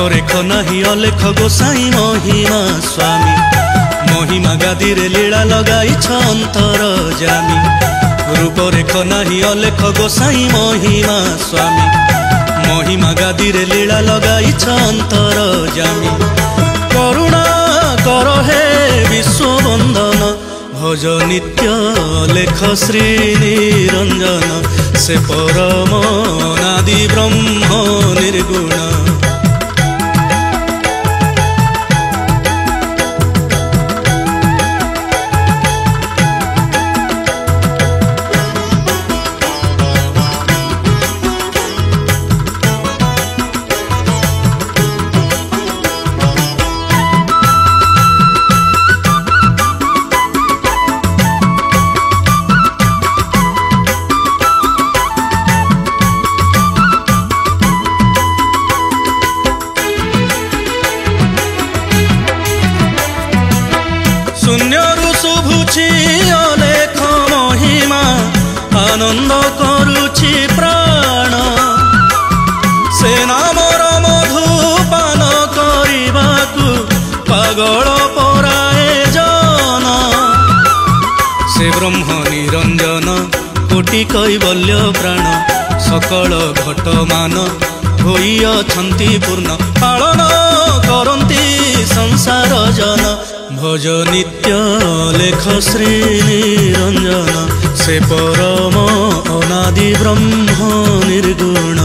रूपरेख नाही अलेख गोसाई महिमा स्वामी महिमा गादी रे लीला लगाई अंतर जामी रूपरेख नाही अलेख गोसाई महिमा स्वामी महिमा गादी रे लीला लगाई अंतर जामी करुणा कर हे विश्व वंदन भज नित्य लेख श्री निरंजन से परम अनादि ब्रह्म निर्गुण शून्यरु शुभुछि अलेख महिमा आनंद करुछि प्राण से नामर मधुपान करबाकू पागल पराए जन से ब्रह्म निरंजन कोटि कैवल्य प्राण सकल घटमान होई अछंती पूर्ण पालन करंती संसार जन भज नित्य लेख श्री निरंजन से परम अनादि ब्रह्म निर्गुण।